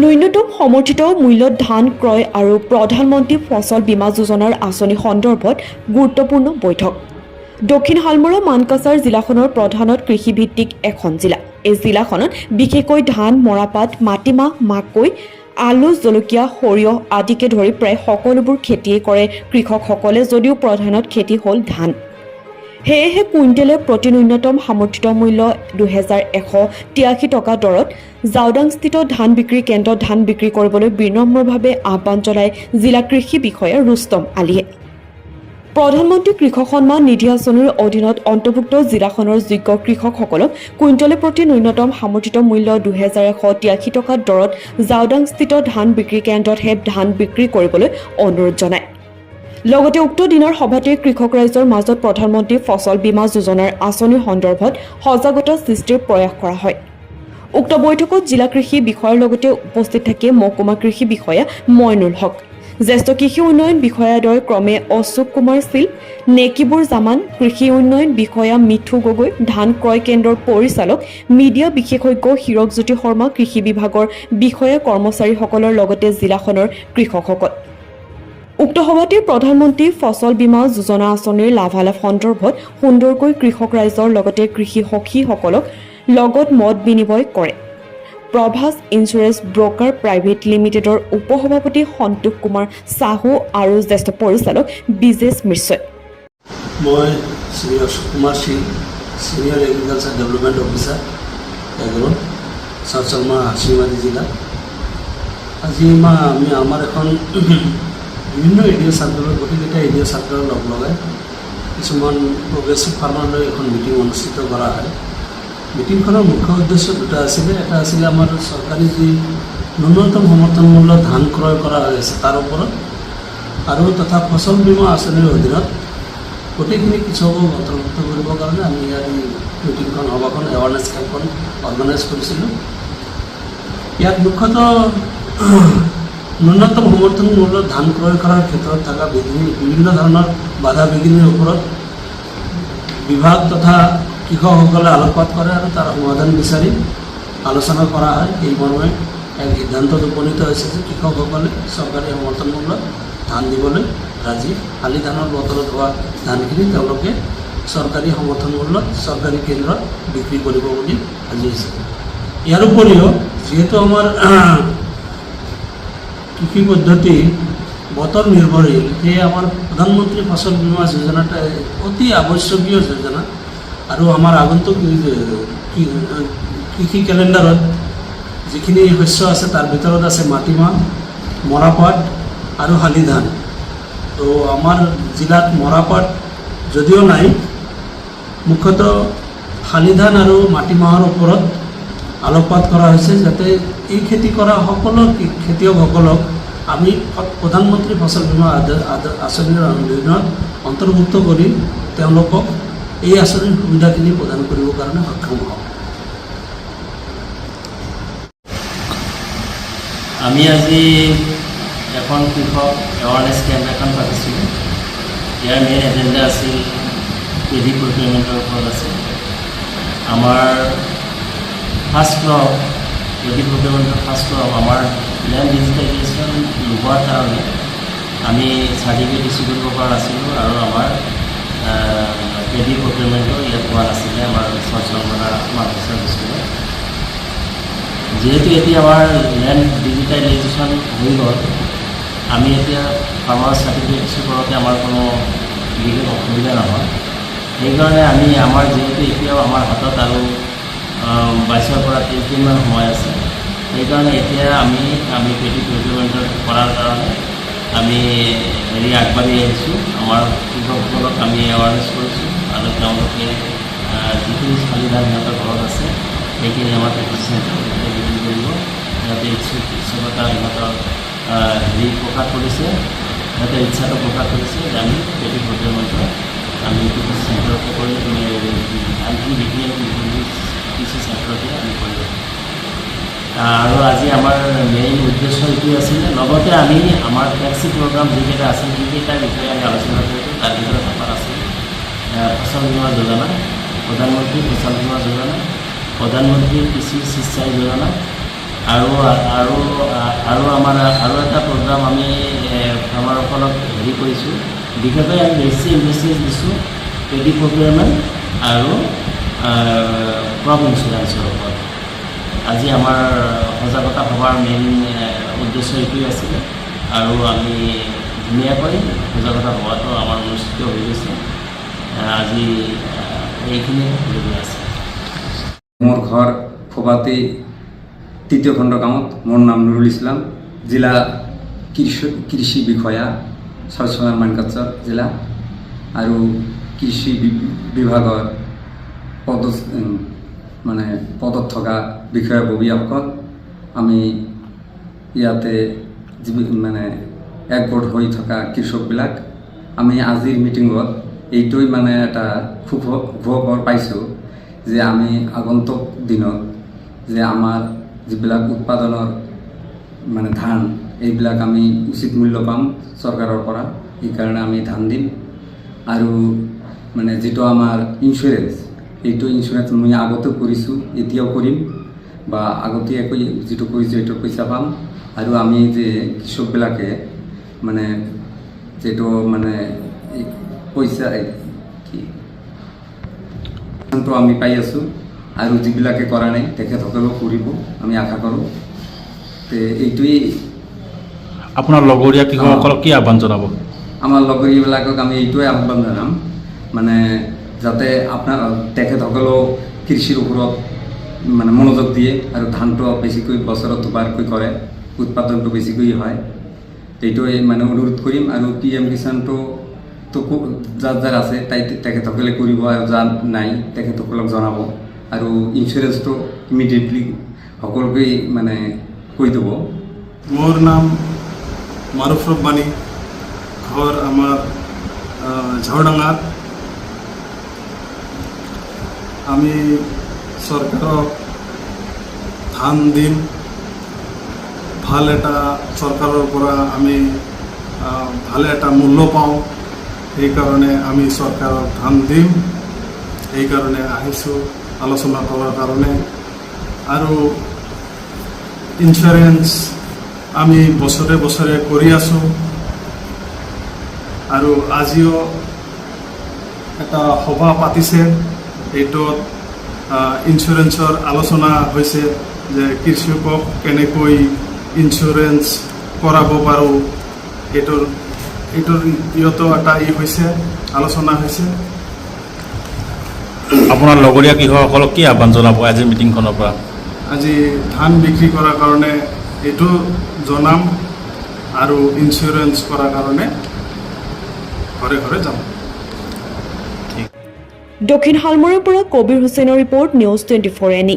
ন্যূনতম সমৰ্থিত মূল্যত ধান ক্ৰয় আৰু প্ৰধানমন্ত্ৰী ফচল বীমা যোজনাৰ আঁচনি সন্দৰ্ভত গুৰুত্বপূৰ্ণ বৈঠক। দক্ষিণ হালমৰা মানকাছাৰ জিলাখনৰ প্ৰধানত কৃষিভিত্তিক এখন জিলা। এই জিলাখনত বিশেষকৈ ধান, মৰাপাট, মাটিমাহ, মাকৈ, আলু, জলকীয়া, সৰিয়হ আদিকে ধৰি প্ৰায় সকলোবোৰ খেতিয়ে কৰে কৃষকসকলে, যদিও প্ৰধানত খেতি হ'ল ধান। সেয়েহে কুইণ্টেলে প্ৰতি ন্যূনতম সমৰ্থিত মূল্য 2183 টকা দৰত জাউদাংস্থিত ধান বিক্ৰী কেন্দ্ৰত ধান বিক্ৰী কৰিবলৈ বিনম্ৰভাৱে আহ্বান জনায় জিলা কৃষি বিষয়া ৰুস্তম আলীয়ে। প্ৰধানমন্ত্ৰী কৃষক সন্মান নিধি আঁচনিৰ অধীনত অন্তৰ্ভুক্ত জিলাখনৰ যোগ্য কৃষকসকলক কুইণ্টেলে প্ৰতি ন্যূনতম সমৰ্থিত মূল্য 2183 টকা দৰত জাউদাংস্থিত ধান বিক্ৰী কেন্দ্ৰতহে ধান বিক্ৰী কৰিবলৈ অনুৰোধ জনায়। লগতে উক্ত দিনৰ সভাতে কৃষক ৰাইজৰ মাজত প্ৰধানমন্ত্ৰী ফচল বীমা যোজনাৰ আঁচনিৰ সন্দৰ্ভত সজাগতা সৃষ্টিৰ প্ৰয়াস কৰা হয়। উক্ত বৈঠকত জিলা কৃষি বিষয়াৰ লগতে উপস্থিত থাকে মহকুমা কৃষি বিষয়া মইনুল হক, জ্যেষ্ঠ কৃষি উন্নয়ন বিষয়াদ্বয় ক্ৰমে অশোক কুমাৰ শীল, নেকিবুৰ জামান, কৃষি উন্নয়ন বিষয়া মিঠু গগৈ, ধান ক্ৰয় কেন্দ্ৰৰ পৰিচালক, মিডিয়া বিশেষজ্ঞ হীৰকজ্যোতি শৰ্মা, কৃষি বিভাগৰ বিষয়া কৰ্মচাৰীসকলৰ লগতে জিলাখনৰ কৃষকসকল। উক্ত সভাতে প্ৰধানমন্ত্ৰী ফচল বীমা যোজনা আঁচনিৰ লাভালাভ সন্দৰ্ভত সুন্দৰকৈ কৃষক ৰাইজৰ লগতে কৃষি সখীসকলক লগত মত বিনিময় কৰে। প্ৰভাস ইঞ্চুৰেঞ্চ ব্ৰকাৰ প্ৰাইভেট লিমিটেডৰ উপসভাপতি সন্তোষ কুমাৰ চাহু আৰু জ্যেষ্ঠ পৰিচালক বিজেশ মিশ্ৰই। মই Shri Ashok Kumar Singh, senior agriculture development officer, এগ্ৰ, চাউথ চালমা হাচিমাৰী জিলা। আজি আমি আমাৰ এখন বিভিন্ন এডিঅ' চাৰ্কেলৰ গোটেইকেইটা এডিঅ' চাৰ্কেলৰ লগ লগাই কিছুমান প্ৰগ্ৰেছিভ ফাৰ্মাৰলৈ এখন মিটিং অনুষ্ঠিত কৰা হয়। মিটিংখনৰ মুখ্য উদ্দেশ্য দুটা আছিলে। এটা আছিলে আমাৰ চৰকাৰী যি ন্যূনতম সমৰ্থন মূল্য ধান ক্ৰয় কৰা হৈ আছে তাৰ ওপৰত, আৰু তথা ফচল বীমা আঁচনিৰ অধীনত গোটেইখিনি কৃষকক অন্তৰ্ভুক্ত কৰিবৰ কাৰণে আমি ইয়াৰ মিটিংখন সভাখন এৱাৰনেছ কেম্পখন অৰ্গেনাইজ কৰিছিলোঁ। ইয়াত মুখ্যতঃ ন্যূনতম সমৰ্থন মূল্য ধান ক্ৰয় কৰাৰ ক্ষেত্ৰত থকা বিভিন্ন ধৰণৰ বাধা বিঘিনিৰ ওপৰত বিভাগ তথা কৃষকসকলে আলোকপাত কৰে আৰু তাৰ সমাধান বিচাৰি আলোচনা কৰা হয়। এই মৰ্মে এক সিদ্ধান্তত উপনীত হৈছে যে কৃষকসকলে চৰকাৰী সমৰ্থন মূল্যত ধান দিবলৈ ৰাজি। শালি ধানৰ বতৰত হোৱা ধানখিনি তেওঁলোকে চৰকাৰী সমৰ্থন মূল্যত চৰকাৰী কেন্দ্ৰত বিক্ৰী কৰিব বুলি সাজি আছে। ইয়াৰ উপৰিও যিহেতু আমাৰ কৃষি পদ্ধতি বতৰ নিৰ্ভৰশীল, সেয়ে আমাৰ প্ৰধানমন্ত্ৰী ফচল বীমা যোজনাটা অতি আৱশ্যকীয় যোজনা। আৰু আমাৰ আগন্তুক কৃষি কেলেণ্ডাৰত যিখিনি শস্য আছে তাৰ ভিতৰত আছে মাটিমাহ, মৰাপাট আৰু শালি ধান। তো আমাৰ জিলাত মৰাপাট যদিও নাই, মুখ্যতঃ শালি ধান আৰু মাটিমাহৰ ওপৰত আলোকপাত কৰা হৈছে, যাতে এই খেতি কৰা সকলো খেতিয়কসকলক আমি প্ৰধানমন্ত্ৰী ফচল বীমা আঁচনিৰ অধীনত অন্তৰ্ভুক্ত কৰি তেওঁলোকক এই আঁচনিৰ সুবিধাখিনি প্ৰদান কৰিবৰ কাৰণে সক্ষম হওঁ। আমি আজি এখন কৃষক এৱাৰনেছ কেম্প এখন পাতিছিলোঁ। ইয়াৰ মেইন এজেণ্ডা আছিল পেডি প্ৰকিউৰমেণ্টৰ ওপৰত আছিল। আমাৰ ফাৰ্ষ্ট ক্ৰপ পেডি প্ৰকিউৰমেণ্টৰ ফাৰ্ষ্ট ক্ৰপ আমাৰ লেণ্ড ডিজিটেলাইজেশ্যন নোহোৱাৰ কাৰণে আমি চাৰ্টিফিকেট ইছ্যু কৰিব পৰা নাছিলোঁ, আৰু আমাৰ পেডি প্ৰকিউৰমেণ্টৰ ইয়াত হোৱা নাছিলে আমাৰ চৰচলমাৰা মানকাছাৰ ডিষ্ট্ৰিক্টত। যিহেতু এতিয়া আমাৰ লেণ্ড ডিজিটেলাইজেশ্যন হৈ গ'ল, আমি এতিয়া ফাৰ্মাৰ চাৰ্টিফিকেট ইছ্যু কৰোঁতে আমাৰ কোনো বিশেষ অসুবিধা নহয়। সেইকাৰণে আমি আমাৰ যিহেতু এতিয়াও আমাৰ হাতত আৰু 22 পৰা 30 দিনমান সময় আছে, সেইকাৰণে এতিয়া আমি পেডি প্ৰকিউৰমেণ্টৰ কৰাৰ কাৰণে আমি আগবাঢ়ি আহিছোঁ। আমাৰ কৃষকসকলক আমি এৱাৰনেছ কৰিছোঁ, আৰু তেওঁলোকে যিখিনি শালি ধান সিহঁতৰ ঘৰত আছে সেইখিনি আমাৰ পেডি চেণ্টাৰত বিক্ৰী কৰিব। সিহঁতে ইচ্ছুকতা সিহঁতৰ প্ৰকাশ কৰিছে, সিহঁতে ইচ্ছাটো প্ৰকাশ কৰিছে যে আমি পেডি প্ৰকিউৰমেণ্টৰ আমি কৃষি চেণ্টাৰতে কৰি ধানখিনি বিক্ৰী কৃষি চেণ্টাৰতে আমি কৰিব। আৰু আজি আমাৰ মেইন উদ্দেশ্য এইটোৱে আছিলে। লগতে আমি আমাৰ ফ্লেগশ্বিপ প্ৰগ্ৰাম যিকেইটা আছিল সেইকেইটাৰ বিষয়ে আমি আলোচনা কৰিছোঁ। তাৰ ভিতৰত আমাৰ আছিল ফচল বীমা যোজনা, প্ৰধানমন্ত্ৰী ফচল বীমা যোজনা, প্ৰধানমন্ত্ৰী কৃষি সিঞ্চাই যোজনা, আৰু আৰু আৰু আমাৰ আৰু এটা প্ৰগ্ৰাম আমি ফাৰ্মাৰসকলক হেৰি কৰিছোঁ, বিশেষকৈ আমি বেছি ইনভেষ্টেজ দিছোঁ পেডি প্ৰকিউৰমেণ্ট আৰু ক্ৰপ ইঞ্চুৰেঞ্চৰ ওপৰত। আজি আমাৰ সজাগতা সভাৰ মেইন উদ্দেশ্য এইটোৱে আছিলে, আৰু আমি ধুনীয়াকৈ সজাগতা সভাটো আমাৰ অনুষ্ঠিত হৈ গৈছে। আজি এইখিনি হ'বলগীয়া আছে। মোৰ ঘৰ ফবাতি ৩য় খণ্ড গাঁৱত। মোৰ নাম নুৰুল ইছলাম, জিলা কৃষি বিষয়া চৰচমা মানকাছাৰ জিলা, আৰু কৃষি বিভাগৰ পদত থকা বিষয়ববীয়াসকল আমি ইয়াতে একগোট হৈ থকা কৃষকবিলাক আমি আজিৰ মিটিঙত এইটোই এটা খবৰ পাইছোঁ যে আমি আগন্তুক দিনত যে আমাৰ যিবিলাক উৎপাদনৰ ধান এইবিলাক আমি উচিত মূল্য পাম চৰকাৰৰ পৰা, এইকাৰণে আমি ধান দিম। আৰু যিটো আমাৰ ইঞ্চুৰেঞ্চ, এইটো ইঞ্চুৰেঞ্চ মই আগতে কৰিছোঁ, এতিয়াও কৰিম, বা আগতীয়াকৈ যিটো কৰিছোঁ এইটোৰ পইচা পাম। আৰু আমি যে কৃষকবিলাকে যিটো পইচা আমি পাই আছোঁ, আৰু যিবিলাকে কৰা নাই তেখেতসকলেও কৰিব আমি আশা কৰোঁ। এইটোৱেই আপোনাৰ লগৰীয়া কৃষকসকলক কি আহ্বান জনাব? আমাৰ লগৰীয়াবিলাকক আমি এইটোৱে আহ্বান জনাম যাতে তেখেতসকলেও কৃষিৰ ওপৰত মনোযোগ দিয়ে আৰু ধানটো বেছিকৈ বছৰত দুবাৰকৈ কৰে, উৎপাদনটো বেছিকৈ হয়। এইটোৱে অনুৰোধ কৰিম। আৰু PM কিষাণটো যাৰ আছে তেখেতসকলে কৰিব, আৰু যাৰ নাই তেখেতসকলক জনাব। আৰু ইঞ্চুৰেঞ্চটো ইমিডিয়েটলি সকলোকে কৈ দিব। মোৰ নাম মাৰুফ ৰব্বানী, ঘৰ আমাৰ ঝাউডাঙাত। আমি চৰকাৰক ধান দিম, ভাল এটা চৰকাৰৰ পৰা আমি ভাল এটা মূল্য পাওঁ, সেইকাৰণে আমি চৰকাৰক ধান দিম। সেইকাৰণে আহিছোঁ আলোচনা কৰাৰ কাৰণে। আৰু ইঞ্চুৰেঞ্চ আমি বছৰে বছৰে কৰি আছোঁ, আৰু আজিও এটা সভা পাতিছে, এইটোত ইঞ্চুৰেঞ্চৰ আলোচনা হৈছে যে কৃষকক কেনেকৈ ইঞ্চুৰেঞ্চ কৰাব পাৰোঁ, এইটোৰ ইহঁতো এটা হৈছে আলোচনা হৈছে। আপোনাৰ লগৰীয়া কৃষকসকলক কি আহ্বান জনাব আজিৰ মিটিংখনৰ পৰা? আজি ধান বিক্ৰী কৰাৰ কাৰণে এইটো জনাম, আৰু ইঞ্চুৰেঞ্চ কৰাৰ কাৰণে ঘৰে ঘৰে যাম। দক্ষিণ শালমৰাৰ পৰা কবিৰ হুছেইনৰ ৰিপৰ্ট, নিউজ 24 NE।